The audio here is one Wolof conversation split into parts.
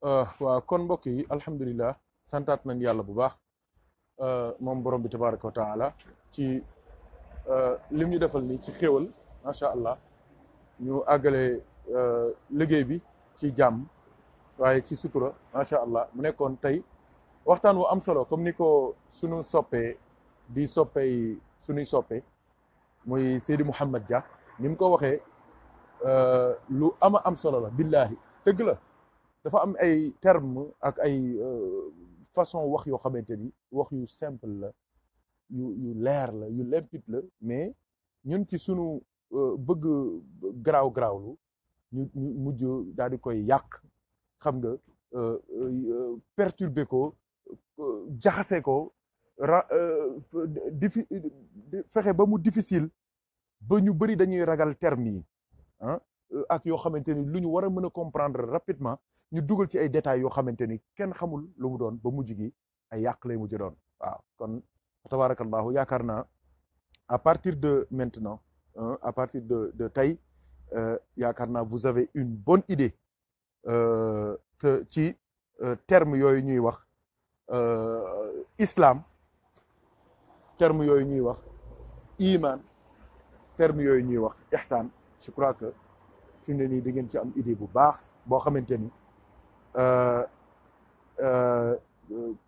waaw kon mbokk yi alhamdulilah santaat nañ yàlla bu baax moom borom bi tabaraka wa taala ci lim ñu defal ni ci xéwal macha allah ñu àggale liggéey bi ci jàmm waaye ci sutura macha allah mu nekkoon tey waxtaan wu am solo comme ni ko sunu soppee di soppey sunuy soppe muy Seydi Mouhamed Dia ni mu ko waxee lu am solo la billahi dëgg la dafa am ay terme ak ay façon wax yoo xamante ni wax yu simple la yu leer la yu limpide la mais ñun ci sunu bëgg garaawlu ñu mujj daal di koy yàq xam nga perturber ko jaxase ko fexe ba mu difficile ba ñu bëri dañuy ragal terme yi ah ak yoo xamante ni lu ñu war a mën a comprendre rapidement ñu dugal ci ay détails yoo xamante ni kenn xamul lu mu doon ba mujj gi ay yàq lay mujj doon waaw kon tabarakallahu yaakaar naa à partir de maintenant à partir de tey yaakaar naa vous avez une bonne idée te ci terme yooyu ñuy wax islam terme yooyu ñuy wax iman terme yooyu ñuy wax ihsan je crois que fi mu ne nii da ngeen ci am idée bu baax boo xamante ni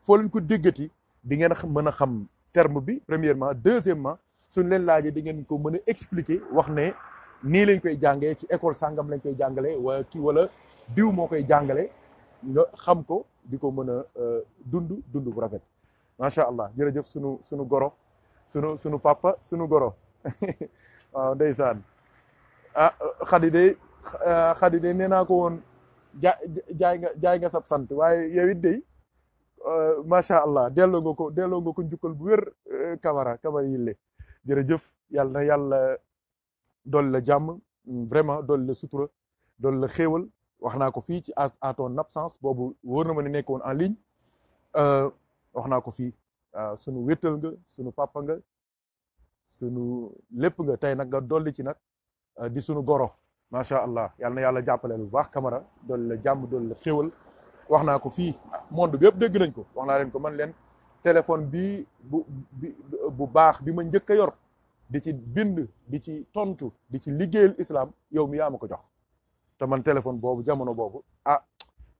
foo leen ko déggati di ngeen mën a xam terme bi premièrement deuxièmement suñ leen laajee di ngeen ko mën a expliquer wax ne nii lañ koy jàngee ci école sàngam lañ koy jàngale wala kii wala diw moo koy jàngale nga xam ko di ko mën a dund bu rafet macha allah jërëjëf sunu goro sunu papa sunu goro waaw ndeysaan ah xadi de nee naa ko woon jaay nga sab sant waaye yow it day macha allah delloo nga ko njukkal bu wér Camara yille jërëjëf yàlla na yàlla dool la jàmm vraiment dool la sutura dool la xéewal wax naa ko fii ci à ton absence boobu wóor na ma ne nekkoon en ligne wax naa ko fii sunu wéttal nga sunu papa nga sunu lépp nga tey nag nga dolli ci nag di sunu goro macha allah yàlla na yàlla jàppale bu baax Camara dool la jàmm dool la xéewal wax naa ko fii monde bi yëpp dégg nañ ko wax naa leen ko man leen téléphone bi bu baax bi ma njëkk a yor di ci bind di ci tontu di ci liggéeyal islam yow mi yaa ma ko jox te man téléphone boobu jamono boobu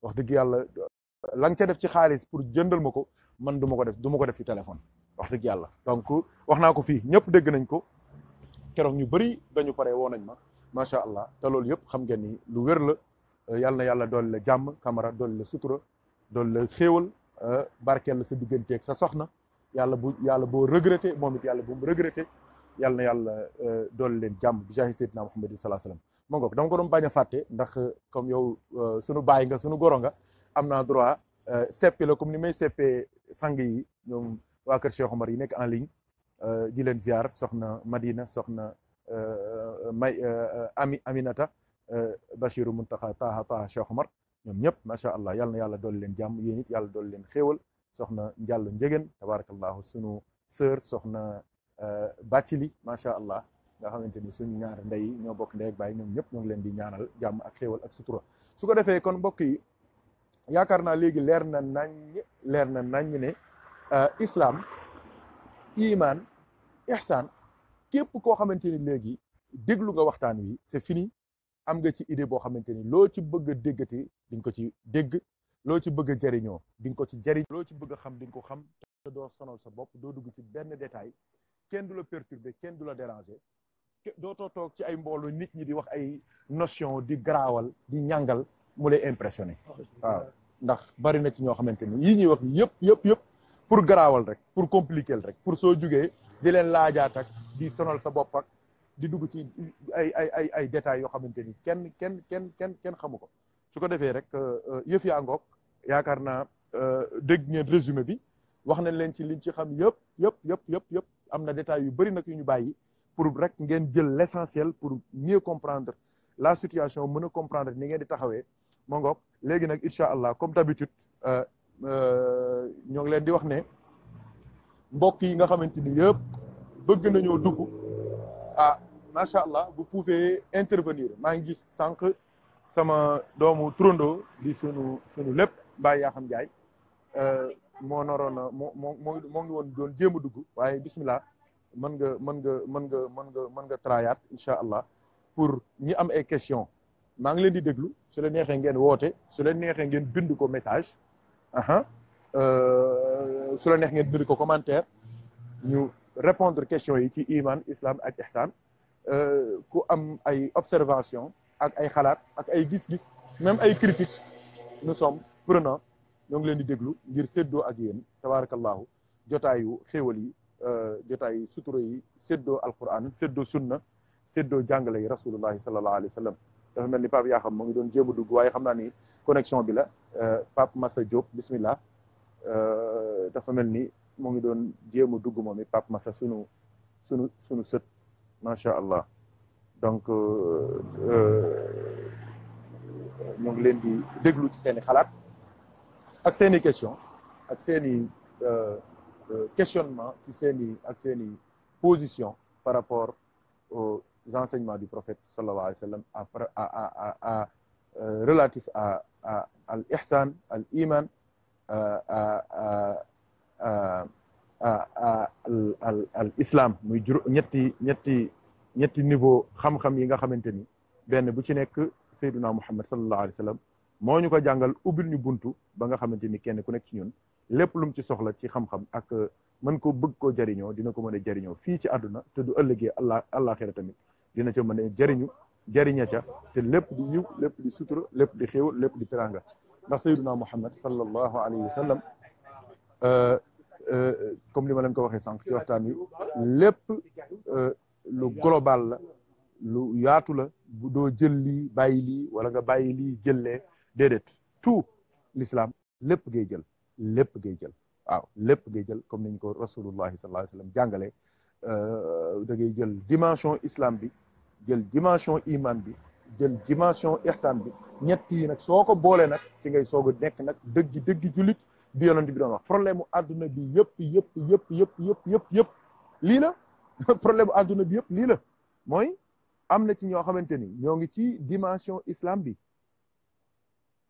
wax dëgg yàlla la nga ca def ci xaalis pour jëndal ma ko man du ma ko def ci téléphone wax dëgg yàlla donc wax naa ko fii ñëpp dégg nañ ko keroog ñu bëri dañu pare woo nañ ma macha allah te loolu yëpp xam ngeen ni lu wér la yàlla na yàlla dool la jàmm Camara dool la sutura dool la xéewal barkeel la sa digganteeg sa soxna yàlla boo regretté moom it yàlla bu mu regretté yàlla na yàlla dool leen jàmm bi jaahi seydina Muhammadin salaa salaam ma ngoog dama ko doon bañ a fàtte ndax comme yow sunu baay nga sunu goro nga am naa droit seppi la comme ni may seppee sang yi ñoom waa kër Cheikh Omar yi nekk en ligne di leen ziar soxna Madina soxna Aminata Bachiru Muntaxa Taha Cheikh Omar ñoom ñëpp macha allah yal na yàlla dool leen jàmm yéen it yàlla dool leen xéewal soxna Njàllo Njegen tabarakallahu sunu sœur soxna Bàccili macha allah nga xamante ni suñu ñaar ndey ñoo bokk ndey ak baay ñoom ñëpp ñoo ngi leen di ñaanal jàmm ak xéewal ak sutura su ko defee kon mbokk yi yaakaar naa léegi leer na nañ ne islam iman ihsan képp koo xamante ni léegi déglu nga waxtaan wi c'est fini am nga ci idée boo xamante ni loo ci bëgg a déggati di nga ko ci dégg loo ci bëgg a jariñoo di nga ko ci jariñ loo ci bëgg a xam di nga ko xam te doo sonal sa bopp doo dugg ci benn détail kenn du la perturber kenn du la déranger dootoo toog ci ay mboolu nit ñi di wax ay notion di garaawal di ñàngal mu lay impressionné waaw ndax bari na ci ñoo xamante ni yii ñuy wax yëpp pour garaawal rek pour compliquer rek pour soo jugee di leen laajaat ak di sonal sa bopp ak di dugg ci ay détails yoo xamante ni kenn xamu ko su ko defee rek yëf yaa ngoog yaakaar naa dégg ngeen résumé bi wax nañ leen ci liñ ci xam yëpp am na détails yu bëri nag yu ñu bàyyi pour rek ngeen jël l'essentiel pour mieux comprendre la situation mën a comprendre ni ngeen di taxawee ma ngoog léegi nag incha allah comme d'habitude ñoo ngi leen di wax ne mbokk yi nga xamante ni yëpp bëgg nañoo dugg macha allah vous pouvez intervenir maa ngi gis sànq sama doomu turandoo di sunu lépp Baye Yaxam Ndiaye moo naroon a moo ngi woon doon jéem a dugg waaye bismillah mën nga trayaat incha allah pour ñi am ay question maa ngi leen di déglu su leen neexee ngeen woote su leen neexee ngeen bind ko message su la neex ngeen bind ko commentaire ñu répondre question yi ci iman islam ak ihsan ku am ay observation ak ay xalaat ak ay gis-gis même ay critiques nous sommes prenants ñoo ngi leen di déglu ngir séddoo ak yéen tabarakallahu jotaayu xéewal yi jotaayu sutura yi séddoo alquran séddoo sunna séddoo jàngale yi rasulullahi sallallahu alayhi wa sallam dafa mel ni Pape yaa xam moo ngi doon jéem a dugg waaye xam naa ni connexion bi la Pape Massa Diop bismillah dafa mel ni moo ngi doon jéem a dugg moom it Pape Massa sunu sët macha allah donc ñoo ngi leen di déglu ci seen i xalaat ak seen i question ak seen i questionnement ci seen i position par rapport aux enseignements du prophète sallallahu alayhi wa sallam à relatif à al ihsan al iman al islam muy ñetti niveau xam-xam yi nga xamante ni benn bu ci nekk sayyiduna muhammad sallallahu alayhi wa sallam moo ñu ko jàngal ubbil ñu buntu ba nga xamante ni kenn ku nekk ci ñun lépp lu mu ci soxla ci xam-xam ak mën ko bëgg koo jariñoo dina ko mën a jariñoo fii ci àdduna te du ëllëgee àllaaxira tamit dina ca mën a jariña ca te lépp di yiw lépp di sutura lépp di xéewal lépp di teranga ndax sayyiduna muhammad sallallahu alayhi wa sallam comme li ma leen ko waxee sànq ci waxtaan wi lépp lu global la lu yaatu la bu doo jël lii bàyyi lii wala nga bàyyi lii jëllee déedéet tout l'islam lépp ngay jël waaw lépp ngay jël comme niñ ko rasulullahi sallallahu alayhi wa sallam jàngale da ngay jël dimension islam bi jël dimension iman bi jël dimension ihsan bi ñett yi nag soo ko boolee nag ci ngay soog a nekk nag dëggi jullit bi yonent bi doon wax problème mu adduna bi yëpp lii la problème mu adduna bi yëpp lii la mooy am na ci ñoo xamante ni ñoo ngi ci dimension islam bi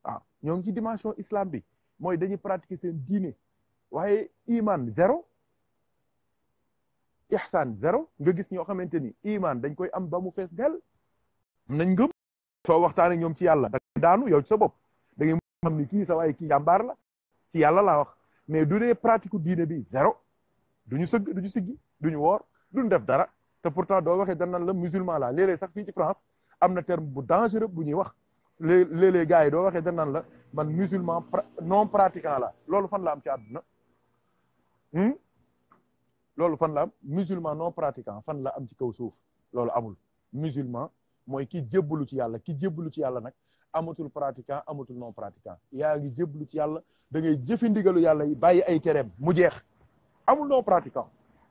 waaw ñoo ngi ci dimension islam bi mooy dañuy pratiquer seen diine waaye iman zéro ihsan zéro nga gis ñoo xamante ni iman dañ koy am ba mu fees del nañ ngëm soo waxtaanee ñoom ci yàlla da daanu yow ci sa bopp da ngay xam ni kii sa waaye kii jàmbaar la ci yàlla laa wax mais du dee pratique diine bi zéro duñu sëgg duñu siggi duñu woor duñu def dara te pourtant doo waxee dañ naan la musulman la léeg-léeg sax fii ci France am na terme bu dangereux bu ñuy wax léeg-léeg gars yi doo waxee dañ naan la man musulman non pratiquant la loolu fan la am ci àdduna loolu fan la am musulman non pratiquant fan la am ci kaw suuf loolu amul musulman mooy ki jébbalu ci yàlla ki jébbalu ci yàlla nag amatul pratiquant amatul non pratiquant yaa ngi jébbalu ci yàlla da ngay jëfi ndigalu yàlla yi bàyyi ay tereem mu jeex amul non pratiquant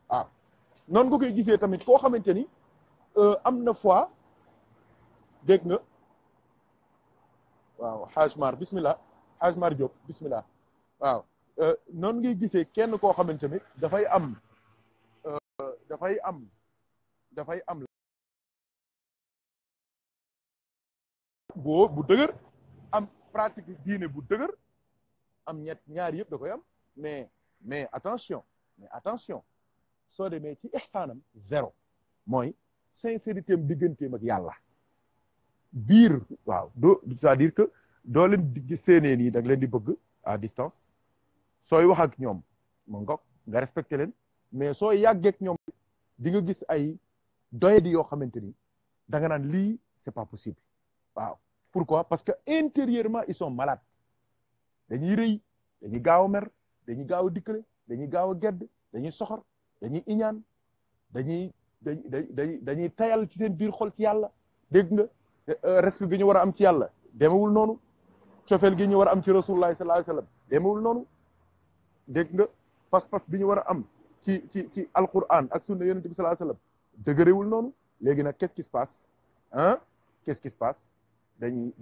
waaw noonu nga koy gisee tamit koo xamante ni am na foi dégg nga waaw Haj Mar bismillah Haj Mar Diop bismillah waaw noonu ngay gisee kenn koo xamante ni dafay am bu dëgër am pratique diine bu dëgër am ñaar yëpp da koy am mais attention soo demee ci ihsaanam zéro mooy sincérité am digganteem ak yàlla biir waaw c'est-à-dire que doo leen di séenee nii da nga leen di bëgg à distance sooy wax ak ñoom mo nga respecté leen mais soo yàggeek ñoom di nga gis ay doyadi yoo xamante ni da nga naan lii c'est pas possible waaw pourquoi parce que intérieurement ils sont malades dañuy rëy dañuy gaaw a mer dañuy gaaw a dikkale dañuy gaaw a gedd dañuy soxor dañuy iñaan dañuy tayal ci seen biir xol ci yàlla dégg nga respect bi ñu war a am ci yàlla demewul noonu cofeel gi ñu war a am ci rasulullah sallallahu alayhi wasallam demewul noonu dégg nga pas-pas bi ñu war a am ci alquran ak sunna yonent bi sallallahu alayhi wasallam dëgërewul noonu léegi nag qu'est-ce qui se passe qu'est-ce qui se passe dañuy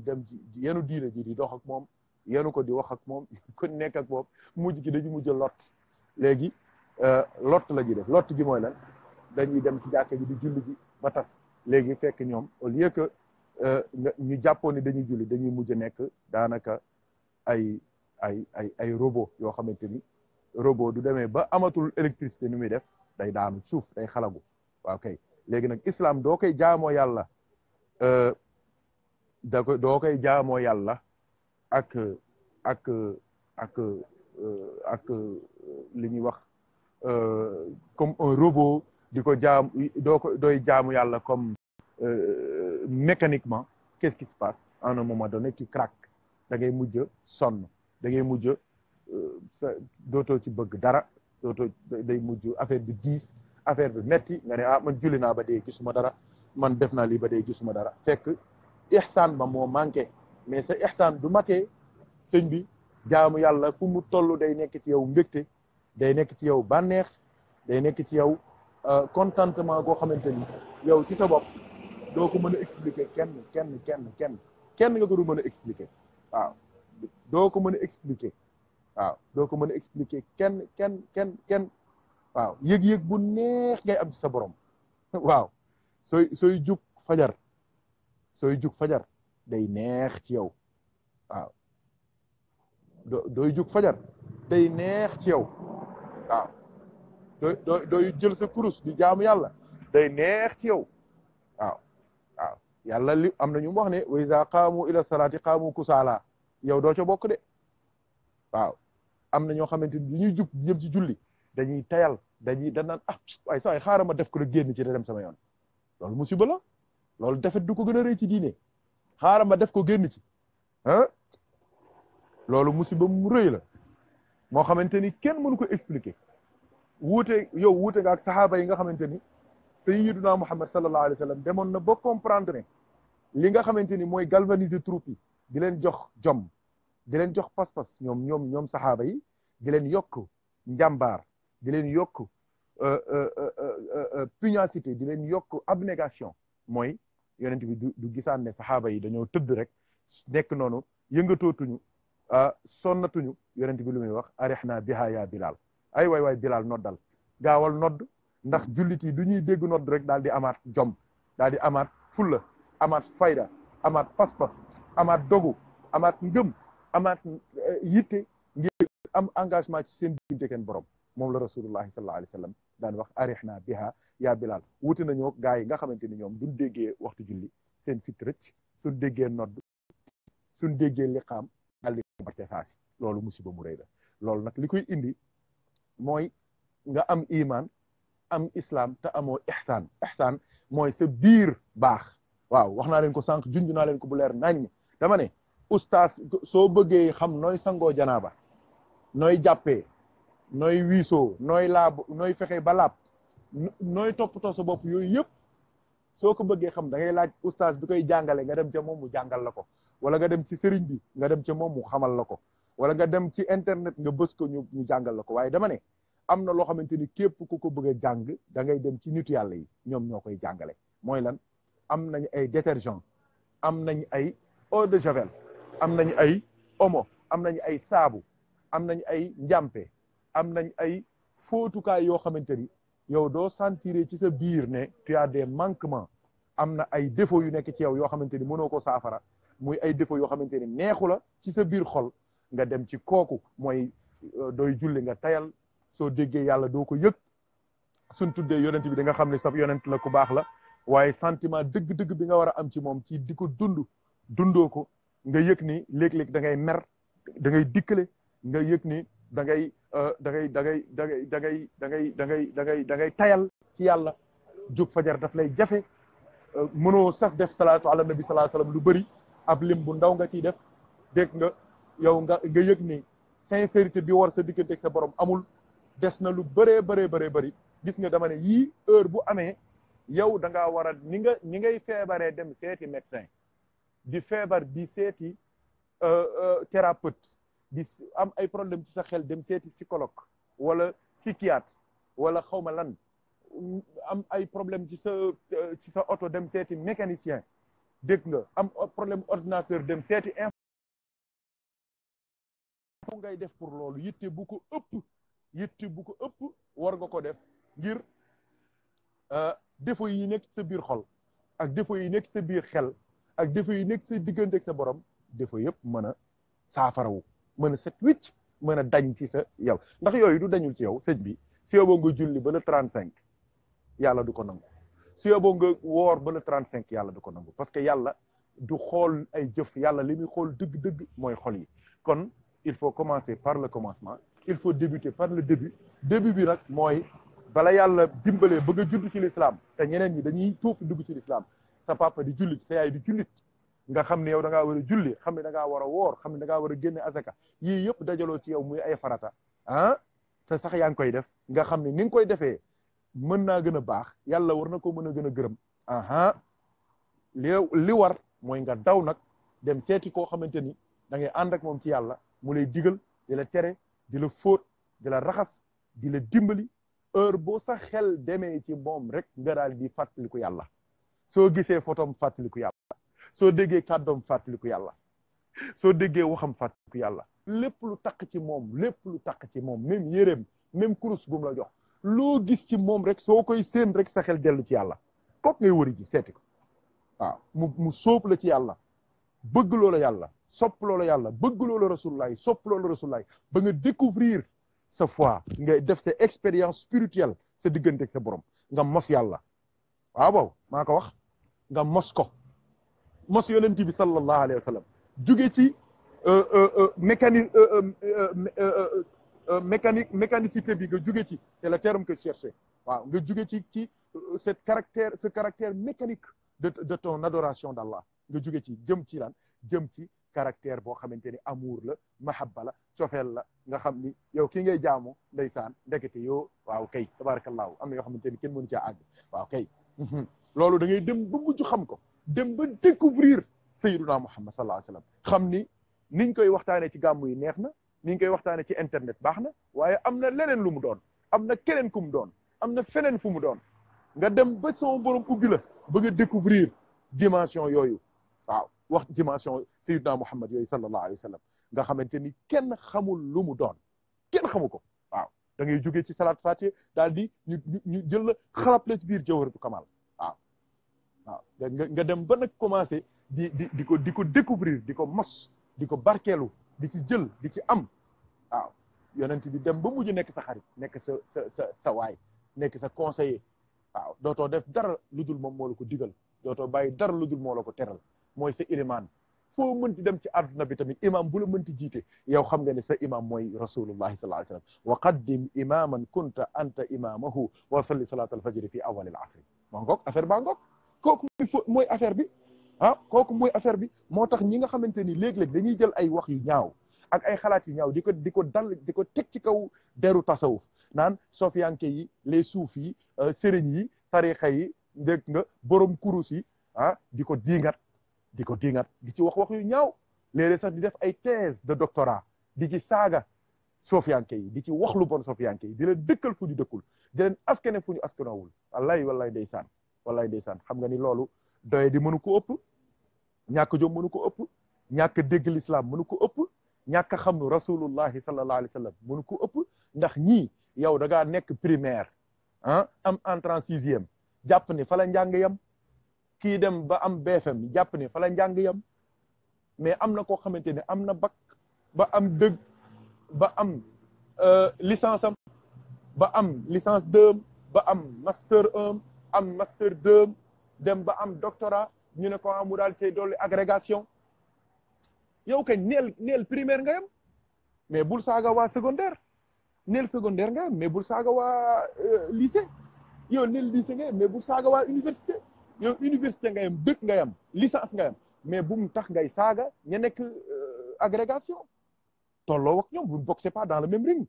dem ci yenu diine ji di dox ak moom yenu ko di wax ak moom ko nekk ak moom mujj gi dañu mujj lot léegi lot la ji def lot gi mooy lan dañuy dem ci jàkka ji di julli ji ba tas léegi fekk ñoom au lieu que ñu jàppoon ni dañuy julli dañuy mujj nekk daanaka ay robot yoo xamante ni robot du demee ba amatul électricité ni muy def day daanu suuf day xalagu waaw kay léegi nag islam doo koy jaamoo yàlla doo koy jaamoo yàlla ak ak ak ak li ñuy wax comme un robot di ko jaam dooy jaamu yàlla comme mécaniquement qu'est-ce qui se passe à un moment donné tu craques da ngay mujj sonn da ngay mujj dootoo ci bëgg dara dootoo day mujj affaire bi diis affaire bi metti nga ne ah man julli naa ba dee gisuma dara man def naa lii ba dee gisuma dara fekk ihsaan ba moo manqué mais sa ihsaan du matee sëñ bi jaamu yàlla fu mu toll day nekk ci yow mbégte day nekk ci yow bànneex day nekk ci yow contentement goo xamante ni yow ci sa bopp doo ko mën a expliquer kenn nga ko du mën a expliquer waaw doo ko mën a expliquer waaw doo ko mën a expliquer kenn waaw yëg-yëg bu neex ngay am ci sa borom waaw sooy jug fajar day neex ci yow waaw dooy jug fajar day neex ci yow waaw dooy jël sa kurus di jaamu yàlla day neex ci yow waaw yàlla li am na ñu wax ne wa iza qaamu ila salaati qaamu kusaala yow doo ca bokk de waaw am na ñoo xamante ni ñuy jug jëm ci julli dañuy tayal danaan waaye saa xaaral ma def ko rek génn ci da dem sama yoon loolu musiba la loolu defet du ko gën a rëy ci diine xaaral ma def ko génn ci loolu musiba mu rëy la moo xamante ni kenn mënu ko expliquer wuute nga ak saxaaba yi nga xamante ni sayyiduna Muhammad sallallahu alayhi wa sallam demoon na ba comprendre ne li nga xamante ni mooy galvaniser troupe yi di leen jox jom di leen jox pas-pas ñoom saxaaba yi di leen yokk njàmbaar di leen yokk pugnacité di leen yokk abnégation mooy yonent bi du gisaan ne saxaaba yi dañoo tëdd rek nekk noonu yëngatootuñu sonnatuñu yonent bi lu muy wax arihna biha ya Bilal ay waay Bilal noddal gaawal nodd ndax jullit yi du ñuy dégg nodd rek daal di amaat jom daal di amaat fulla amaat fayda amaat pas-pas amaat dogu amaat ngëm amaat yitte ngir am engagement ci seen diggante kenn borom moom la rasulullahi sallallahu alayhi wa sallam daan wax arihna biha ya Bilal wuti nañoo gaa yi nga xamante ni ñoom duñ déggee waxtu julli seen fit rëcc suñ déggee nodd suñ déggee liqaam daal di barce saasi loolu musiba mu rëy la loolu nag li koy indi mooy nga am iman am islam te amoo ihsaan mooy sa biir baax waaw wax naa leen ko sànq junj naa leen ko bu leer naññ dama ne oustaz soo bëggee xam nooy sangoo janaaba nooy jàppee nooy wiisoo nooy fexe ba laab nooy toppatoo sa bopp yooyu yëpp soo ko bëggee xam da ngay laaj oustaz bi koy jàngale nga dem ca moom mu jàngal la ko wala nga dem ci sëriñ bi nga dem ca moom mu xamal la ko wala nga dem ci internet nga bës ko ñu jàngal la ko waaye dama ne am na loo xamante ni képp ku ko bëgg a jàng da ngay dem ci nitu yàlla yi ñoom ñoo koy jàngale mooy lan am nañ ay détergent am nañ ay eau de javel am nañ ay omo am nañ ay saabu am nañ ay njàmpe am nañ ay fóotukaay yoo xamante ni yow doo sentir ci sa biir ne tu as des manquements am na ay défauts yu nekk ci yow yoo xamante ni mënoo ko saafara muy ay défauts yoo xamante ni neexu la ci sa biir xol nga dem ci kooku mooy dooy julli nga tayal soo déggee yàlla doo ko yëg suñ tuddee yonent bi da nga xam ne sab yonent la ku baax la waaye sentiment dëgg-dëgg bi nga war a am ci moom ci di ko dundoo ko nga yëg ni léeg-léeg da ngay mer da ngay dikkale nga yëg ni da ngay da ngay tayal ci yàlla jóg fajar daf lay jafe mënoo sax def salaatu ala nabi sallallahu alayhi wasallam lu bëri ab lim bu ndaw nga ciy def dégg nga yow nga yëg ni sincérité bi war sa diggante ak sa borom amul des na lu bëree bëri gis nga dama ne yii heure bu amee yow da ngaa war a ni ngay feebaree dem seeti médecin di feebar di seeti thérapeute di am ay problème ci sa xel dem seeti psychologue wala psychiatre wala xawma lan am ay problème ci sa oto dem seeti mécanicien dégg nga am problème ordinateur dem seeti fu ngay def pour loolu yitte bu ko ëpp war nga ko def ngir défaut yi nekk sa biir xol ak défaut yi nekk sa biir xel ak défaut yi nekk sa diggante ak sa borom défaut yëpp mën a saafarawu mën a set wicc mën a dañ ci sa yow ndax yooyu du dañul ci yow sëñ bi si yow boo nga julli ba le 35 yàlla du ko nangu si yow boo nga woor ba le 35 yàlla du ko nangu parce que yàlla du xool ay jëf yàlla li muy xool dëgg-dëgg mooy xol yi kon il faut commencer par le commencement il faut débuter par le début début bi nag mooy bala yàlla dimbalee bëgg a judd ci l'islam te ñeneen ñi dañuy tuub dugg ci l'islam sa papa di jullit sa yaay di jullit nga xam ne yow da ngaa war a julli xam ne da ngaa war a woor xam ne da ngaa war a génne azaka yii yëpp dajaloo ci yow muy ay farata ah te sax yaa ngi koy def nga xam ne ni nga koy defee mën naa gën a baax yàlla war na ko mën a gën a gërëm aha li war mooy nga daw nag dem seeti koo xamante ni da ngay ànd ak moom ci yàlla mu lay digal di la tere di la fóot di la raxas di la dimbali heure boo sa xel demee ci moom rek nga daal di fàttaliku yàlla soo gisee photom fàttaliku yàlla soo déggee kàddoom fàttaliku yàlla soo déggee waxam fàttaliku yàlla lépp lu taq ci moom lépp lu taq ci moom même yéreem même kurus gum la jox loo gis ci moom rek soo koy séen rek sa xel dellu ci yàlla kooku ngay wëri ji seeti ko waaw mu sóob la ci yàlla bëgg loola yàlla sopp loola yàlla bëgg loola rasulullah sopp loola rasulullah ba nga découvrir sa foi nga def sa expérience spirituelle sa diggante ak sa borom nga mos yàlla waaw maa ko wax nga mos ko mos yonent bi sallallahu alayhi wa sallam jóge ci mécanicité bi nga jóge ci c'est le terme que je cherchais waaw nga jóge ci ce caractère mécanique de ton adoration d'Allah nga jóge ci jëm ci lan jëm ci caractère boo xamante ni amour la mahabba la cofeel la nga xam ni yow kii ngay jaamu ndeysaan ndekete yoo waaw kay tabarakallahu am na yoo xamante ni kenn mënu caa àgg waaw kay loolu da ngay dem ba mujj xam ko dem ba découvrir sayyiduna Muhammad sallallahu alayhi wa sallam xam ni niñ koy waxtaanee ci gàmmu yi neex na niñ koy waxtaanee ci internet baax na waaye am na leneen lu mu doon am na keneen ku mu doon am na feneen fu mu doon nga dem ba son borom ubbi la ba nga découvrir dimension yooyu waaw wax dimension sayyiduna Muhammad yooyu sallallahu alayhi wa sallam nga xamante ni kenn xamul lu mu doon kenn xamu ko waaw da ngay jógee ci salat fatiha daal di ñu jël la xalap la ci biir jawharatu kamal waaw nga dem ba nag commencé di ko découvrir di ko mos di ko barkeelu di ci jël di ci am waaw yonent bi dem ba mujj nekk sa xarit nekk sa waay nekk sa conseiller waaw dootoo def dara lu dul moom moo la ko digal dootoo bàyyi dara lu dul moo la ko teral mooy sa ilimaan foo mënti dem ci àdduna bi tamit imam bu la mënti jiite yow xam nga ne sa imam mooy rasulullahi sallallahu alayhi wa sallam wa qaddim imaman kunta anta imamahu wa salli salat alfajri fi awal al asri moo ngoog affaire baa ngoog kooku mooy affaire bi kooku mooy affaire bi moo tax ñi nga xamante ni léeg-léeg dañuy jël ay wax yu ñaaw ak ay xalaat yu ñaaw di ko teg ci kaw deru tasawuf naan sofiyanke yi les suuf yi sëriñ yi tarixa yi dégg nga borom kurus yi di ko diingat di ci wax yu ñaaw léeg-léeg sax di def ay thèse de doctorat di ci saaga sofiyanke yi di ci wax lu bon sofiyanke yi di leen dëkkal fu ñu dëkkul di leen askane fu ñu askanawul wallahi ndeysaan xam nga ni loolu doye di mënu ko ëpp ñàkk jom mënu ko ëpp ñàkk dégg l'islam mënu ko ëpp ñàkk xam nu rasulullahi sallallahu alayhi wa sallam mënu ko ëpp ndax ñii yow da ngaa nekk primaire am entrée en sixième jàpp ni fa la njàng yam kii dem ba am BFM jàpp ni fa la njàng yam mais am na koo xamante ne am na bac ba am dëgg ba am licence am ba am licence 2 ba am master 1 am master 2 dem ba am doctorat ñu ne ko mu daal tey dolli agrégation yow kañ neel primaire nga yam mais bul saaga waa secondaire neel secondaire nga yam mais bul saaga waa lycée yow neel lycée nga yam mais bul saaga waa université yow université nga yam dëkk nga yam licence nga yam mais bu mu tax ngay saaga ña nekk agrégation tolloo ak ñoom vous ne boxez pas dans le même ring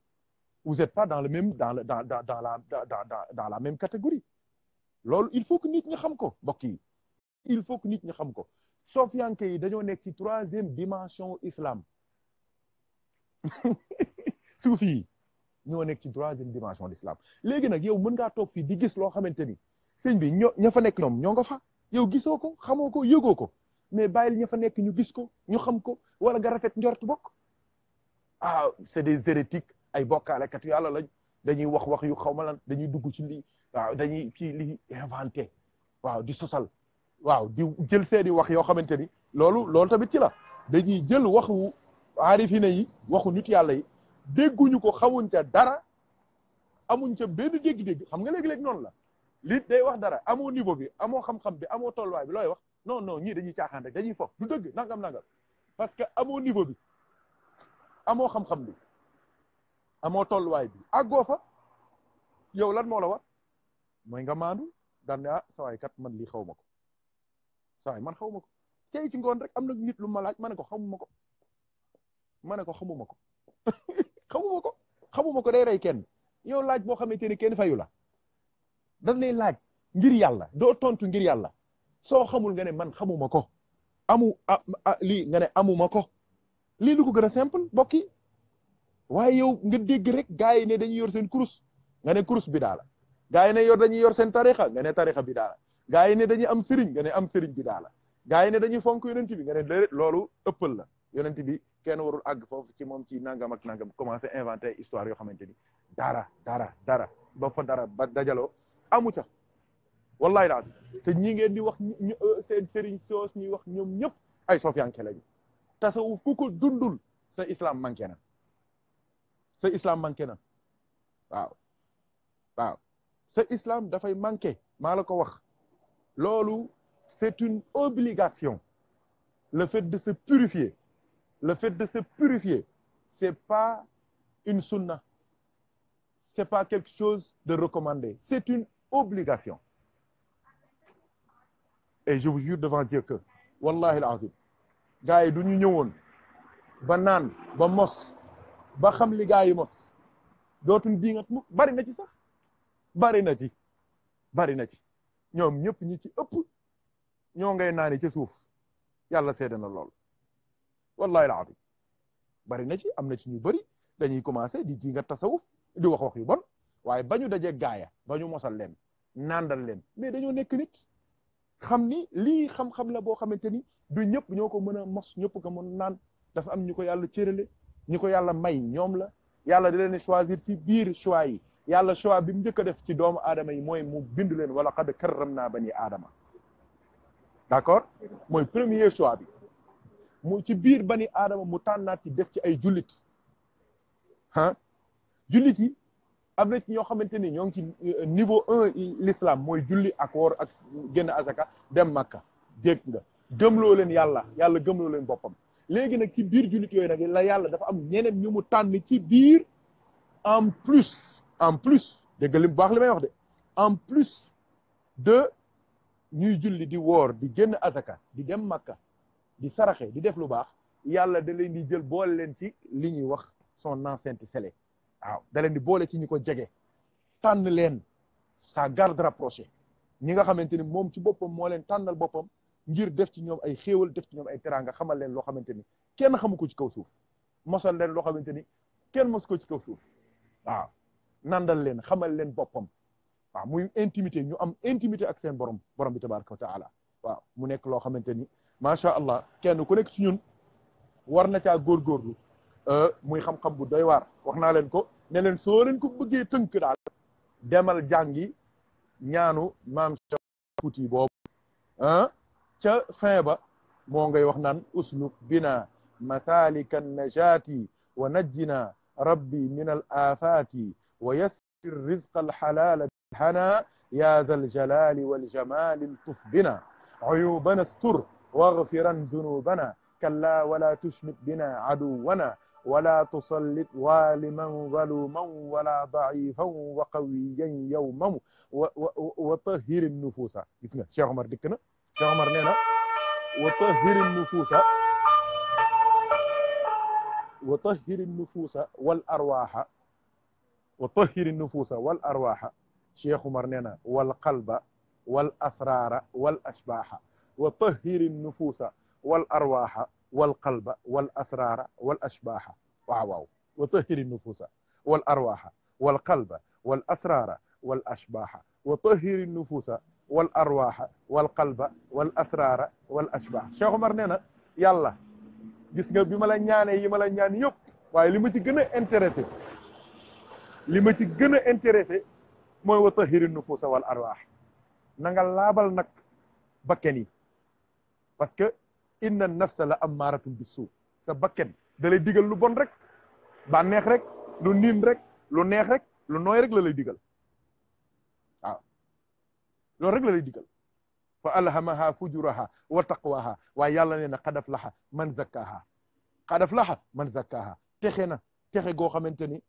vous êtes pas dans le même dans la même catégorie loolu il faut que nit ñi xam ko mbokk yi il faut que nit ñi xam ko sofiyanke yi dañoo nekk ci 3e dimension islam suufi yi ñoo nekk ci 3e dimension l'islam léegi nag yow mën ngaa toog fii di gis loo xamante ni sëñ bi ña fa nekk ñoom ñoo nga fa yow gisoo ko xamoo ko yëgoo ko mais bàyyil ña fa nekk ñu gis ko ñu xam ko wala nga rafet njort bokk c'est des hérétiques ay bokkaalekat yàlla lañ dañuy wax yu xaw ma lan dañuy dugg ci lii waaw dañuy ci lii inventé waaw di sosal waaw di jël seeni wax yoo xamante ni loolu tamit ci la dañuy jël waxu aarifina yi waxu nit yàlla yi dégguñu ko xamuñ ca dara amuñ ca benn dégg-dégg xam nga léegi-léegi noonu la li day wax dara amoo niveau bi amoo xam-xam bi amoo tolluwaay bi looy wax non ñii dañuy caaxaan rek dañuy fo du dëgg nangam parce que amoo niveau bi amoo xam-xam bi amoo tolluwaay bi àggoo fa yow lan moo la war mooy nga maandu daan ne sawaay kat man lii xaw ma ko sawaay man xaw ma ko tey ci ngoon rek am na nit lu ma laaj ma ne ko xamuma ko xamuma ko xamuma ko day rey kenn yow laaj boo xamante ni kenn fayu la dañ lay laaj ngir yàlla doo tontu ngir yàlla soo xamul nga ne man xamuma ko lii nga ne amuma ko lii lu ko gën a simple bokk yi waaye yow nga dégg rek gaa yi ne dañuy yor seen kurus nga ne kurus bi daala gaa yi ne dañuy yor seen tarixa nga ne tarixa bi daala gaa yi ne dañuy am sëriñ nga ne am sëriñ bi daala gaa yi ne dañuy fonk yonent bi nga ne léeg loolu ëppal la yonent bi kenn warul àgg foofu ci moom ci nangam ak nangam commencé inventer histoire yoo xamante ni dara ba fa dara ba dajaloo amu ca wallahi daal te ñi ngeen di wax seen sëriñ soos ñuy wax ñoom ñëpp ay sofiyanke lañu tasawuf ku ko dundul sa islam manqué na waaw sa islam dafay manqué maa la ko wax loolu c'est une obligation le fait de se purifier c'est pas une sunna c'est pas quelque chose de recommandé c'est une obligation et je vous jure devant Dieu que wallahi alazim gars yi du ñu ñëwoon ba naan ba mos ba xam li gars yi mos dootuñ diingat mu bari na ci sax bari na ci ñoom ñëpp ñi ci ëpp ñoo ngay naani ci suuf yàlla seede na lool wallahi alazim bari na ci am na ci ñu bari dañuy commencé di diingat tasawuf di wax yu bon waaye ba ñu dajee gaaya ba ñu mosal leen nandal leen mais dañoo nekk nit xam ni lii xam-xam la boo xamante ni du ñëpp ñoo ko mën a mos ñëpp ko mën naan dafa am ñu ko yàlla cërale ñu ko yàlla may ñoom la yàlla da leen choisir ci biir choix yi yàlla choix bi mu njëkk a def ci doomu aadama yi mooy mu bind leen wala qad karramna bani aadama d'accord mooy premier choix bi mu ci biir bani aadama mu tànnaat ci def ci ay jullit jullit yi am na ci ñoo xamante ni ñoo ngi ci niveau 1 l'islam mooy julli ak woor ak génn azaka dem makka dégg nga gëmloo leen yàlla gëmloo leen boppam léegi nag ci biir jullit yooyu nag la yàlla dafa am ñeneen ñu mu tànn ci biir en plus dégg nga li bu baax li may wax de en plus de ñuy julli di woor di génn azaka di dem makka di saraxe di def lu baax yàlla da leen di jël boole leen ci li ñuy wax son enceinte scellée waaw da leen di boole ci ñi ko jege tànn leen sa garde rapprochée ñi nga xamante ni moom ci boppam moo leen tànnal boppam ngir def ci ñoom ay xéewal def ci ñoom ay teraanga xamal leen loo xamante ni kenn xamu ko ci kaw suuf mosal leen loo xamante ni kenn mos ko ci kaw suuf waaw nandal leen xamal leen boppam waaw muy intimité ñu am intimité ak seen borom bi tabaraka wa taala waaw mu nekk loo xamante ni macha allah kenn ku nekk ci ñun war na caa góorgóorlu muy xam-xam bu doy waar wax naa leen ko ne leen soo leen ko bëggee tënk daal demal jàngi ñaanu maam Cheikh Fouti boobu ca fin ba moo ngay wax naan usluk bina masalikan najati wa najjina rabbi min al afati wa yassir rizqa al halala bilhana ya zal jalali wal jamali ltuf bina uyubana stur waghfiran zunubana kalla wala tushmit bina aduwana ولا تسلط ظالما ظلوما ولا ضعيفا وقويا يوما وطهر النفوس gis nga Cheikh Omar dikk na Cheikh Omar nee na وطهر النفوس والأرواح Cheikh Omar nee na والقلب والأسرار والأشباح وطهر النفوس والأرواح والقلب والأسرار والأشباح waaw وطهر النفوس والأرواح والقلب والأسرار والأشباح وطهر النفوس والأرواح والقلب والأسرار والأشباح Cheikh Omar nee na yàlla gis nga bi ma la ñaanee yi ma la ñaan yëpp waaye li ma ci gën a intéressé mooy وطهر النفوس والأرواح na nga laabal nag bakken yi parce que inna nafsa la ammaratun bisu sa bakken da lay digal lu bon rek bànneex rek lu niin rek lu neex rek lu nooy rek la lay digal waaw loolu rek la lay digal fa alhamaha fujuraha wa taqwaha waaye yàlla nee na qad aflaha man zakkaha qad aflaha man zakkaha texe na texe goo xamante ni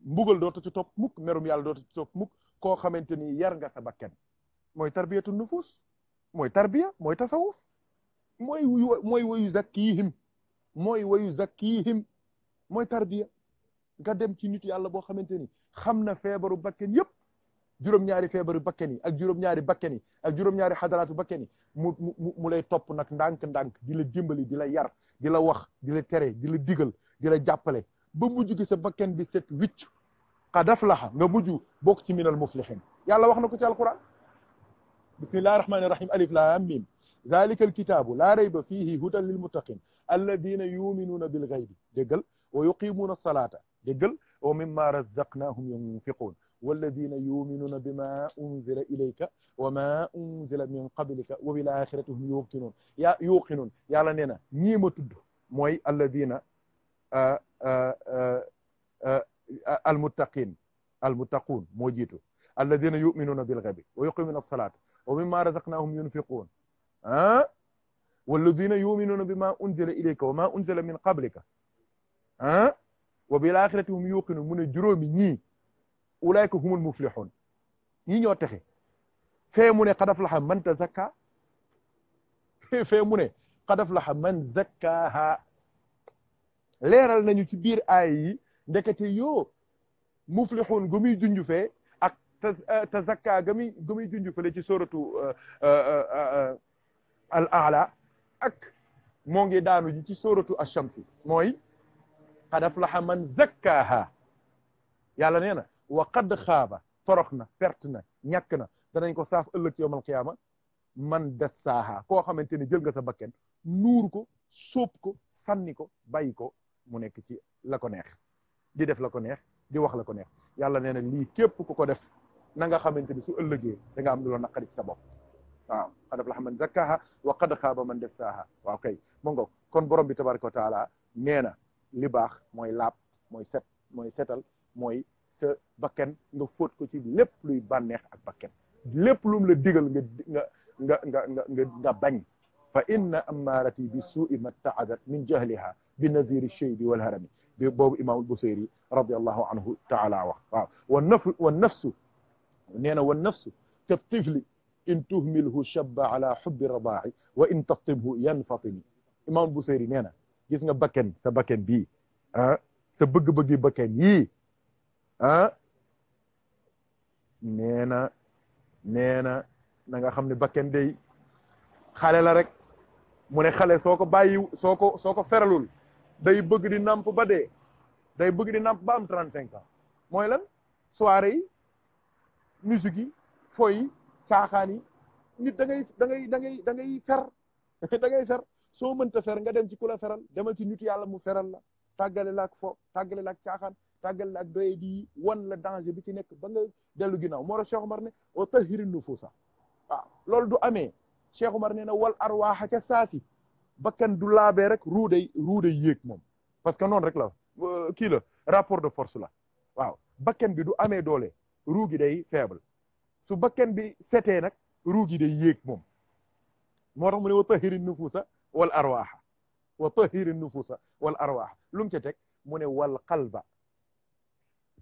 mbugal dootu ci topp mukk merum yàlla dootu ci topp mukk koo xamante ni yar nga sa bakken mooy tarbiyatu nufus mooy tarbiya mooy tasawuf mooy wayu zakkihim mooy wayu zakkihim mooy tarbiya nga dem ci nit yàlla boo xamante ni xam na feebaru bakken yëpp juróom-ñaari feebaru bakken yi ak juróom-ñaari bakken yi ak juróom-ñaari xadaraatu bakken yi mu lay topp nag ndànk-ndànk di la dimbali di la yar di la wax di la tere di la digal di la jàppale ba mujj gi sa bakken bi set wicc qad aflaha nga mujj bokk ci minal muflihin yàlla wax na ko ci alquran bismillahi rahmani rahim alif lam mim zalika alkitabu la rayba fihi hudan lilmuttaqin alladina yuminuuna bilghaybi déggal wa yuqimuuna alsalata déggal wa mimma razaqnahum yunfiqun walladina yuminuuna bima unzila ilayka wa ma unzila min qablika wa bil axirati hum yuqinuun yàlla nee na ñii ma tudd mooy alladina almuttaquun moo jiitu alladina yuminuuna bilghaybi wa yuqimuuna alsalata wa mimma razaqnahum yunfiquun walladina yuminuuna bima unzila ilayka wa ma unzila min qablika wa bil axirati hum yuqinuun mu ne juróomi ñii ulaayka humul muflixuun ñii ñoo texe fee mu ne qad aflaha man tazakka fee mu ne qad aflaha man zakkaaha leeral nañu ci biir aay yi ndekete yoo muflixuun gu muy junj fee ak tazakka ga muy junj fele ci suratu al aala ak moo ngi daanu ji ci suratu ash-shamsi mooy qad aflaha man zakkaaha yàlla nee na wa qad xaaba torox na perte na ñàkk na danañ ko saaf ëllëg ci yawmal qiyaama man dassaaha koo xamante ni jël nga sa bakken nuur ko sóob ko sànni ko bàyyi ko mu nekk ci la ko neex di def la ko neex di wax la ko neex yàlla nee na lii képp ku ko def na nga xamante ni su ëllëgee da nga am lu la naqari ci sa bopp waaw qad aflaha man zakkaaha wa qad xaaba man dassaaha waaw kay mo ngo kon borom bi tabaraka wa taala nee na li baax mooy laab mooy set mooy setal mooy sa bakken nga fóot ko ci lépp luy bànneex ak bakken lépp lum la digal nga bañ fa inna ammarati bi suui ma taadat min jahliha bi naziri shaybi wal harami bi boobu imaamul Busayri radiallahu anhu taala wax waaw wa nafsu nee na wa nafsu ka tifli in tuhmilhu shabba ala hubbi radaa'i wa in taftimhu yanfatimi imaamul Busayri nee na gis nga bakken sa bakken bii sa bëgg-bëggi bakken yii nee na na nga xam ne bakken day xale la rek mu ne xale soo ko bàyyi soo ko feralul day bëgg di namp ba dee day bëgg di namp ba am 35 ans mooy lan soirée yi musique yi foy yi caaxaan yi nit da ngay fer da ngay fer soo mënta fer nga dem ci ku la feral demal ci nitu yàlla mu feral la tàggale la ak fo tàggale la ak caaxaan tàggale la ak doye di wan la danger bi ci nekk ba nga dellu ginnaaw moo tax Cheikh Omar ne wa tahiri nufusa waaw loolu du amee Cheikh Omar nee na wal arwaaxa ca saasi bakkan du laabee rek ruuday yéeg moom parce que noonu rek la kii la rapport de force la waaw bakkan bi du amee doole ruu gi day faible su bakkan bi setee nag ruu gi day yéeg moom moo tax mu ne wa tahiri nufusa wal arwaaxa wa tahiri nufusa wal arwaaxa lu mu ca teg mu ne wal qalba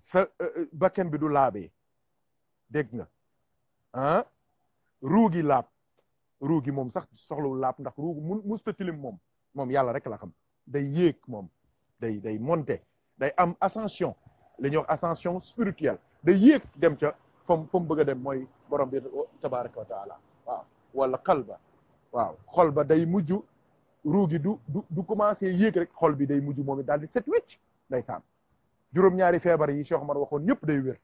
sa bakkan bi du laabee dégg nga ruugi laab ruugi moom sax soxlawul laab ndax ruugi musta tilim moom yàlla rek la xam day yéeg moom day monter day am ascension li ñuy wax ascension spirituelle day yéeg dem ca fa mu bëgg a dem mooy borom bi tabaraka wa taala waaw wala qalba waaw xol ba day mujj ruugi du commencé yéeg rek xol bi day mujj moom it daal di set wecc day saan juróom-ñaari feebar yi Cheikh Omar waxoon yëpp day wér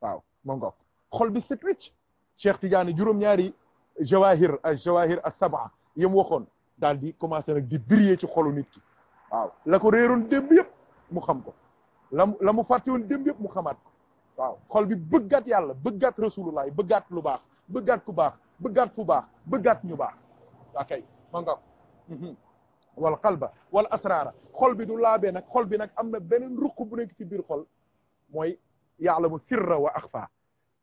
waaw ma ngoog xol bi set wecc Cheikh Tidiane juróom-ñaari jawahir as-sab'a yam waxoon daal di commencé nag di briller ci xolu nit ki waaw la ko réeroon démb yëpp mu xam ko la mu fàtte woon démb yëpp mu xamaat ko waaw xol bi bëggaat yàlla bëggaat rasulullah bëggaat lu baax bëggaat ku baax bëggaat fu baax bëggaat ñu baax akay ma nga wal qalba wal asraara xol bi du laabee nag xol bi nag am na beneen ruq bu nekk ci biir xol mooy yaalamu sirra wa axfa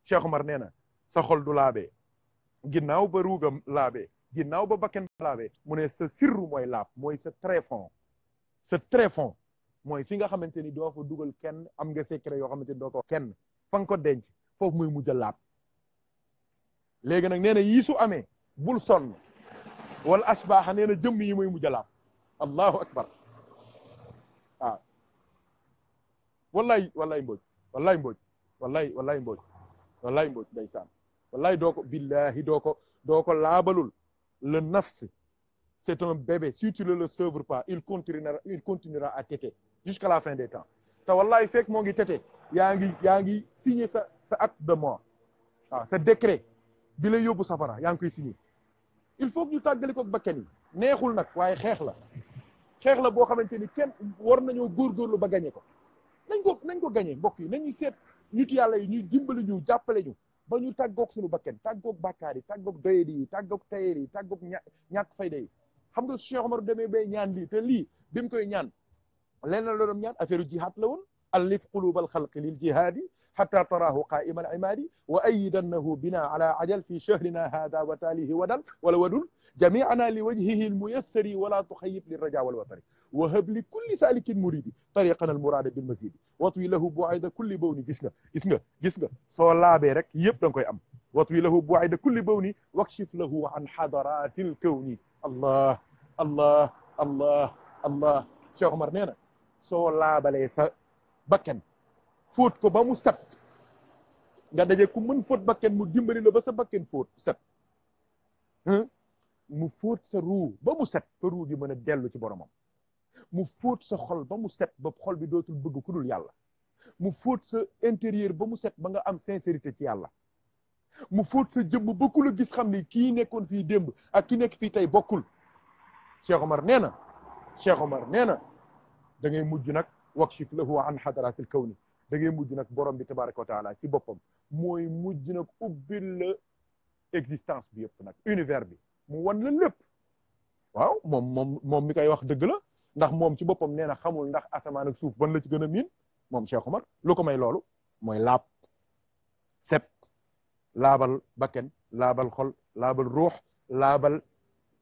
Cheikh Omar nee na sa xol du laabee ginnaaw ba ruugam laabee ginnaaw ba bakken laabee mu ne sa sirru mooy laab mooy sa tréfond sa tréfond mooy fi nga xamante ni doo fa dugal kenn am nga secret yoo xamante ni doo ko kenn fa nga ko denc foofu muy mujj a laab léegi nag nee na yii su amee bul sonn wala asbaaxa nee na jëmm yi muy mujj a laab allahu akbar waaw wallaay mbooj wallaay mbooj wallaay mbooj ndeysaan wallaay doo ko billahi doo ko laabalul le nafs c'est un bébé si tu ne le sevres pas il continuera à téter jusqu'à la fin des temps te wallaay fekk moo ngi téter yaa ngi signé sa acte de mort waaw sa décret bi lay yóbbu safara yaa ngi koy signé il faut que ñu tàggali ko bakkan yi neexul nag waaye xeex la boo xamante ni kenn war nañoo góorgóorlu ba gañe ko nañ ko gañe mbokk yi nañu seet nit yàlla yi ñuy dimbali ñu jàppale ñu ba ñu tàggoog suñu bakkan tàggoog bàkkaar yi tàggoog doyadi yi tàggoog tayeer yi tàggoog ñàkk fayda yi xam nga Cheikh Omar demee bay ñaan lii te lii bi mu koy ñaan leen la doon ñaan affaire jihad la woon allif qulub alxalqi lil jihadi hatta tarahu qaima al imadi wa ayidannahu bina ala ajal fi shahrina hada wa talihi wadal wala wadul jami'ana li wajhihi almuyassari wala tuxayib liraja walwatari wa hab li kulli salikin muridi tariqana almurada bilmasidi watwi lahu bu'ayda kulli bawni gis nga soo laabee rek yëpp da nga koy am watwi lahu bu'ayda kulli bawni wakshif lahu an hadaratil kawni allah Cheikh Omar nee na soo laabalee sa bakken fóot ko ba mu set nga daje ku mën fóot bakken mu dimbali la ba sa bakken fóot set mu fóot sa ruu ba mu set fa ruu gi mën a dellu ci boromam mu fóot sa xol ba mu set ba xol bi dootul bëgg ku dul yàlla mu fóot sa intérieur ba mu set ba nga am sincérité ci yàlla mu fóot sa jëmm ba ku la gis xam ni kii nekkoon fii démb ak ki nekk fii tey bokkul Cheikh Omar nee na da ngay mujj nag wakshif lahu an hadaratil kawni da ngay mujj nag borom bi tabaraka wa taala ci boppam mooy mujj nag ubbil la existence bi yëpp nag univers bi mu wan la lépp waaw moom mi koy wax dëgg la ndax moom ci boppam nee na xamul ndax asamaan ak suuf ban la ci gën a miin moom Cheikh Omar lu ko may loolu mooy laab set laabal bakken laabal xol laabal ruux laabal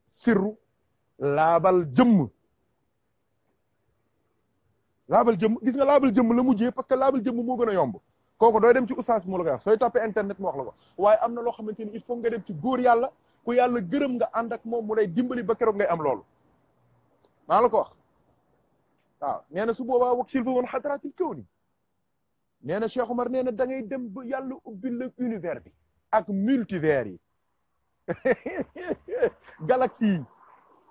sirru laabal jëmm gis nga laabal jëmm la mujjee parce que laabal jëmm moo gën a yomb kooku dooy dem ci oustaz mu la koy wax sooy toppee internet mu wax la ko waaye am na loo xamante ni il faut nga dem ci góor yàlla ku yàlla gërëm nga ànd ak moom mu lay dimbali ba keroog ngay am loolu maa la ko wax waaw nee na su boobaa wak silfa woon xadaratil kawni nee na Cheikh Omar nee na da ngay dem ba yàlla ubbil la univers bi ak multivers yi galaxie yi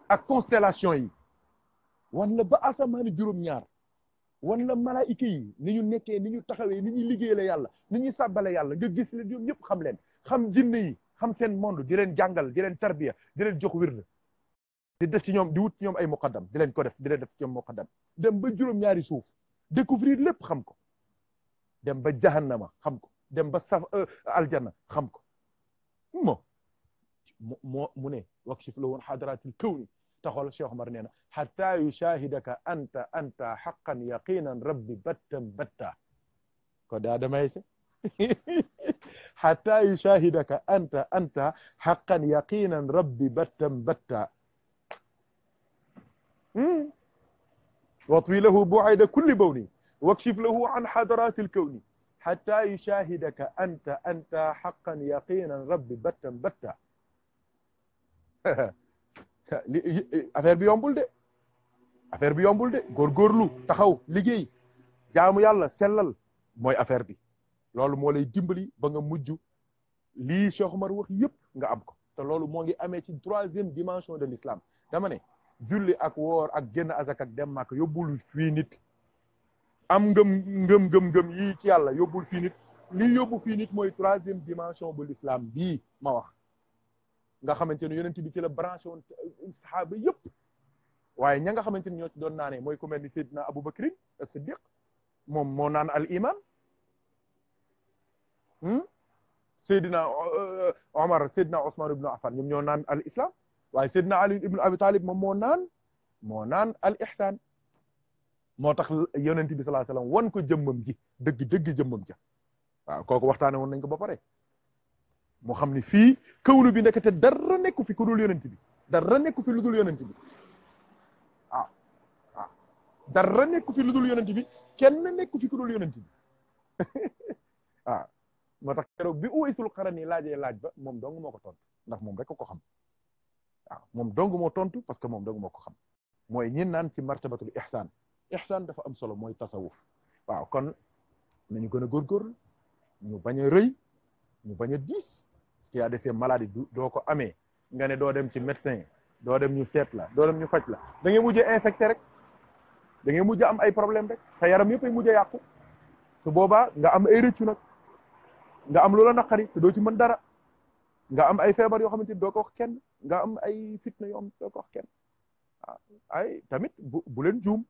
ak constellation yi wan la ba asamaani juróom-ñaar wan la malaayika yi ni ñu nekkee ni ñu taxawee ni ñuy liggéeyale yàlla ni ñuy sàbbale yàlla nga gis leen ñoom ñëpp xam leen xam jinne yi xam seen monde di leen jàngal di leen tarbiya di leen jox wirde di def ci ñoom di wut ci ñoom ay muqaddam di leen def ci ñoom muqaddam dem ba juróom-ñaari suuf découvrir lépp xam ko dem ba jahannama xam ko dem ba aljanna xam ko mu ne wakshif lahu hadaratil kawni taxol Cheikh Omar nee na hatta yushahidaka anta haqqan yaqinan rabbi batta ko daa damay se hatta yushahidaka anta haqqan yaqinan rabbi batta watwi lahu bu'ayda kulli bawni wakshif lahu an hadaratil kawni hatta yushahidaka anta haqqan yaqinan rabbi batta affaire bi yombul de góorgóorlu taxaw liggéey jaamu yàlla sellal mooy affaire bi loolu moo lay dimbali ba nga mujj lii Cheikh Omar wax yëpp nga am ko te loolu moo ngi amee ci troisième dimension de l'islam dama ne julli ak woor ak génn azak ak dem Makka yóbbul fii nit am ngëm yii ci yàlla yóbbul fii nit lii yóbbu fii nit mooy troisième dimension bu l'islam bii ma wax nga xamante ne yonent bi ci la branché woon saxaaba yëpp waaye ña nga xamante ni ñoo ci doon naanee mooy ku mel ni Seydina Aboubacrin as-Siddiq moom moo naan al iman Seydina Omar Seydina Ousmane ibnu Affan ñoom ñoo naan al islam waaye Seydina Ali ibnu Abi Talib moom moo naan al ihsan moo tax yonent bi sallallahu alayhi wasallam wan ko jëmmam ji dëgg jëmmam ja waaw kooku waxtaane woon nañ ko ba pare moo xam ni fii kawlu bi ndekete dara nekku fi ku dul yonent bi dara nekku fi lu dul yonent bi waaw waaw dara nekku fi lu dul yonent bi kenn nekku fi ku dul yonent bi waaw moo tax keroog bi Uwaysul Qarani laajee laaj ba moom dong moo ko tontu ndax moom rek ko xam waaw moom dong moo tontu parce que moom dong moo ko xam mooy ñin naan ci martabatul ihsan dafa am solo mooy tasawuf waaw kon nañu gën a góorgóorlu ñu bañ a rëy ñu bañ a diis parce que y a des maladies doo ko amee nga ne doo dem ci médecin doo dem ñu seet la doo dem ñu faj la da ngay mujj infecté rek da ngay mujj am ay problème rek sa yaram yëpp ay mujj a yàqu su boobaa nga am ay rëccu nag nga am loola naqari te doo ci mën dara nga am ay feebar yoo xamante ni doo ko wax kenn nga am ay fitna yoo xam doo ko wax kenn waaw ay tamit bu leen juum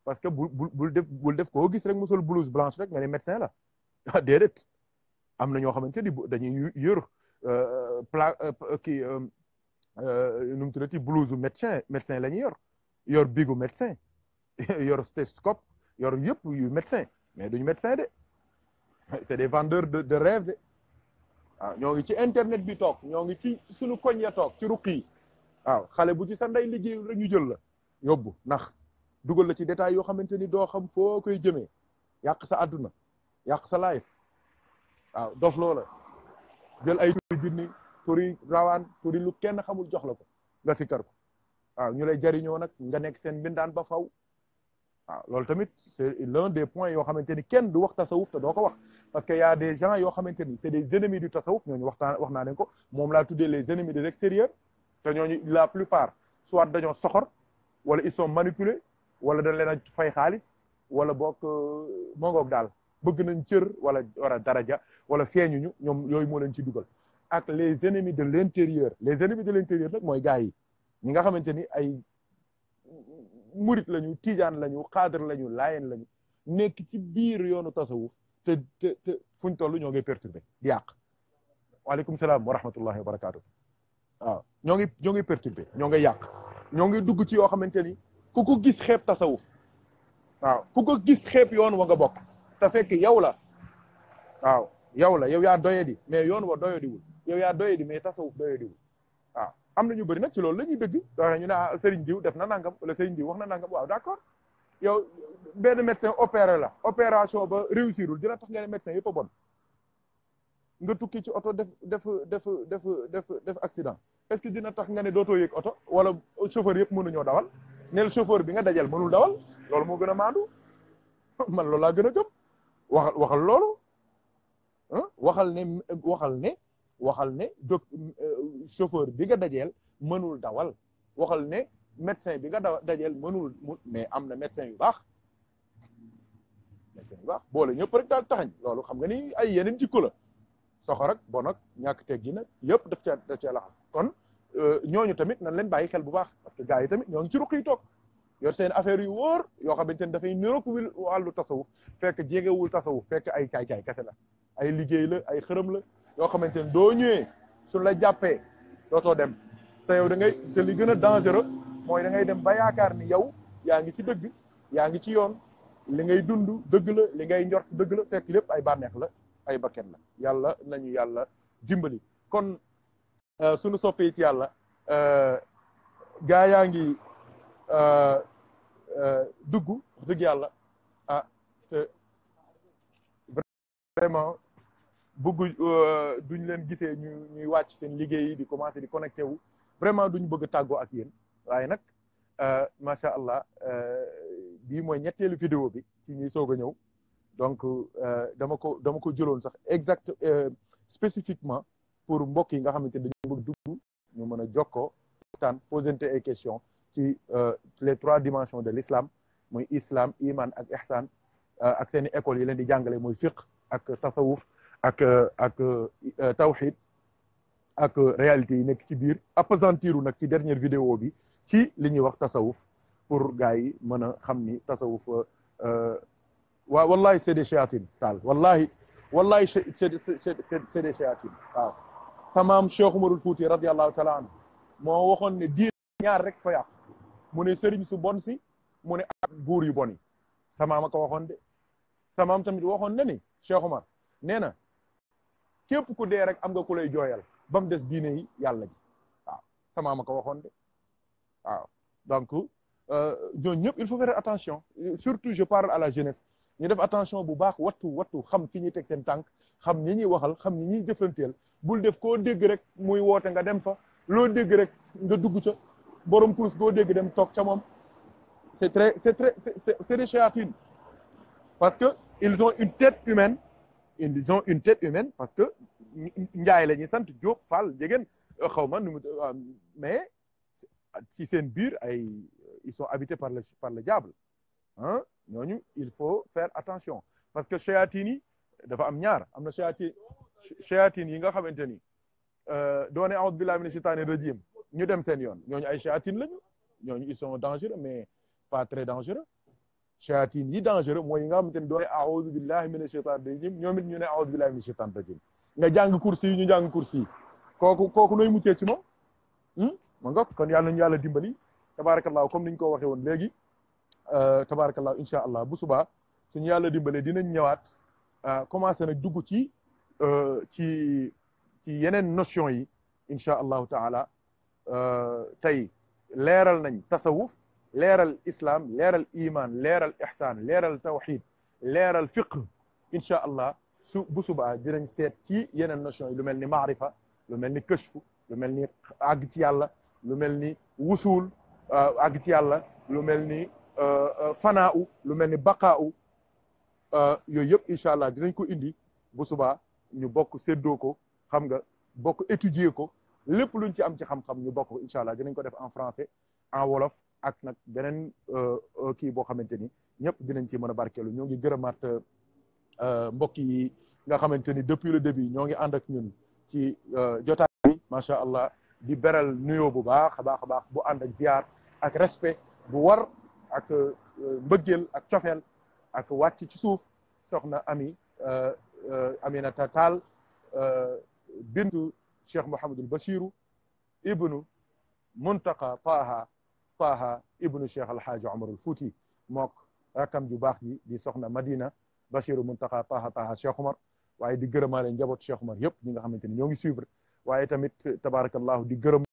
parce que bul def koo gis rek mu sol blouse blanche rek nga ne médecin la ah déedéet am na ñoo xamante ni dañuy yor nu mu tuddati blouse médecin la ñuy yor bigu médecin yor stéthoscope yor yëpp yu médecin mais duñu médecin de c'est des vendeurs de rêve de waaw ñoo ngi ci internet bi toog ñoo ngi ci suñu koñ ya toog ci ruq yi waaw xale bu ci sa ndey liggéey rek ñu jël la yóbbu ndax dugal la ci détail yoo xamante ni doo xam foo koy jëmee yàq sa àdduna yàq sa life waaw dof loola jël ay turi jinni turi rawaan turi lu kenn xamul jox la ko nga sikkar ko waaw ñu lay jariñoo nag nga nekk seen mbindaan ba faw waaw loolu tamit c'est l'un des points yoo xamante ni kenn du wax tasawuf te doo ko wax parce que y a des gens yoo xamante ni c'est des ennemis du tasawuf ñooñu wax naa leen ko moom laa tuddee les ennemis de l'extérieur te ñooñu la plupart soit dañoo soxor wala ils sont manipulés wala dañ leen a fay xaalis wala boog mongoog daal bëgg nañ cër wala daraja wala feeñuñu ñoom yooyu moo leen ci dugal ak les ennemis de l'intérieur les ennemis de l'intérieur nag mooy gars yi ñi nga xamante ni ay murit lañu tijaan lañu xaadar lañu laayeen lañu nekk ci biir yoonu tasawuf te fuñ toll ñoo ngi perturbé di yàq waaleykum salaam wa rahmatullahi wa barakaatu waaw ñoo ngi perturbé ñoo ngi yàq ñoo ngi dugg ci yoo xamante ni ku ko gis xeeb tasawuf waaw ku ko gis xeeb yoon wa nga bokk te fekk yow la waaw yow yaa doyadi mais yoon wa doyadiwul yow yaa doyadi mais tasawuf doyadiwul waaw am na ñu bëri nag ci loolu la ñuy dëgg wax ñu ne Serigne diw def na nangam wala Serigne diw wax na nangam waaw d'accord yow benn médecin opéré la opération ba réussirul dina tax nga ne médecin yëpp a bon nga tukki ci oto def accident est-ce que dina tax nga ne dootoo yëg oto wala chauffeur yëpp mënuñoo dawal neel chauffeur bi nga dajal mënul dawal loolu moo gën a maandu man loolu laa gën a gëm waxal loolu waxal ne chauffeur bi nga dajeel mënul dawal waxal ne médecin bi nga dajeel mënul mais am na médecin yu baax boole ñëpp rek daal taxañ loolu xam nga ni ay yeneen jikko la soxor ak bon ak ñàkk teggi nag yëpp daf cee laxas kon ñooñu tamit nan leen bàyyi xel bu baax parce que gars yi tamit ñoo ngi ci ruq yi toog yor seen affaire yu wóor yoo xamante ni dafay niroog wàllu tasawuf fekk jegewul tasawuf fekk ay caay-caay kese la ay liggéey la ay xërëm la yoo xamante ni doo ñëwee suñ la jàppee dootoo dem te yow te li gën a dangereux mooy da ngay dem ba yaakaar ni yow yaa ngi ci dëgg yaa ngi ci yoon li ngay dund dëgg la li ngay njort dëgg la fekk lépp ay bànneex la ay bakken la yàlla nañu yàlla dimbali kon suñu soppee ci yàlla gaa yaa ngi dugg wax dëgg yàlla te vraiment bëgg duñ leen gisee ñuy wàcc seen liggéey yi di commencer di connecté wu vraiment duñ bëgg a tàggoo ak yéen waaye nag macha allah bii mooy ñetteelu vidéo bi ci ñuy soog a ñëw donc dama ko jëloon sax exact spécifiquement pour mbokk yi nga xamante ne dañu bëgg dugg ñu mën a jokkoo waxtaan posente ay questions ci les 3 dimensions de l'islam muy islam iman ak ihsan ak seeni écoles yi leen di jàngale mooy fiqh ak tasawuf ak tawhid ak réalité yi nekk ci biir appesantiru nag ci dernière vidéo bi ci li ñuy wax tasawuf pour gars yi mën a xam ni tasawuf wallahi c'est des shayatin taal wallahi wallahi c'est des shayatin waaw samaam Cheikh Umarul Fouti radiyallahu taala anhu moo waxoon ne diine ñaar rek ko yàq mu ne sëriñ su bon si mu ne ak buur yu bon yi samaam a ko waxoon de samaam tamit waxoon na ni Cheikh Umar nee na képp ku dee rek am nga ku lay jooyal ba mu des diine yi yàlla ji waaw samaam a ko waxoon de waaw donc ñooñu ñëpp il faut faire attention surtout je parle à la jeunesse ñu def attention bu baax wattu xam fi ñuy teg seen tànk xam ñi ñuy waxal xam ñi ñuy jëflanteel bul def koo dégg rek muy woote nga dem fa loo dégg rek nga dugg ca borom kurus koo dégg dem toog ca moom c'est des chéatines parce que ils ont une tête humaine parce que Njaay la ñuy sant Diop Fall Njegen xaw ma nu mu mais ci seen biir ay ils sont habités par le diable ah ñooñu il faut faire attention parce que chéatines yi dafa am ñaar am na chéatines yi nga xamante ni doone a'udhu billahi minash shaitani rajim ñu dem seen yoon ñooñu ay chéatines lañu ñooñu ils sont dangereux mais pas très dangereux chéatines yi dangereux mooy yi nga xamante ni doone a'udhu billahi minash shaitani rajim ñoom it ñu ne a'udhu billahi minash shaitani rajim nga jàng kursi yi ñu jàng kursi yi kooku nooy muccee ci moom ma nga kon yàlla nañu yàlla dimbali tabarakallah comme niñ ko waxee woon léegi tabarakallah incha allah bu subaa suñu yàlla dimbalee dinañ ñëwaat commencé nag dugg ci yeneen notion yi incha allahu taala tey leeral nañ tasawuf leeral islam leeral iman leeral ihsaan leeral tawxid leeral fiqh incha allah bu subaa dinañ seet ci yeneen notion yi lu mel ni maarifa lu mel ni kashfu lu mel ni àgg ci yàlla lu mel ni wusuul àgg ci yàlla lu mel ni fanaaw lu mel ni baqaaw yooyu yëpp incha allah dinañ ko indi bu subaa ñu bokk séddoo ko xam nga bokk étudier ko lépp luñ ci am ci xam-xam ñu bokk ko incha allah dinañ ko def en français en wolof ak nag beneen kii boo xamante ni ñëpp dinañ ci mën a barkeelu ñoo ngi gërëmaat mbokk yi nga xamante ni depuis le début ñoo ngi ànd ak ñun ci jotaay bi macha allah di beral nuyoo bu baax a baax bu ànd ak ziar ak respect bu war ak mbëggeel ak cofeel ak wàcc ci suuf soxna Aminata Tall bintu Cheikh Mouhamadul Bachiru ibnu Muntaqa Taha ibnu Cheikh Alhaaji Omarul Fouti mook rakam ju baax ji di soxna Madina Bachiru Muntaqa Taha Cheikh Omar waaye di gërëmaale njaboot Cheikh Omar yëpp ñi nga xamante ni ñoo ngi suivre waaye tamit tabarakallahu di gërëm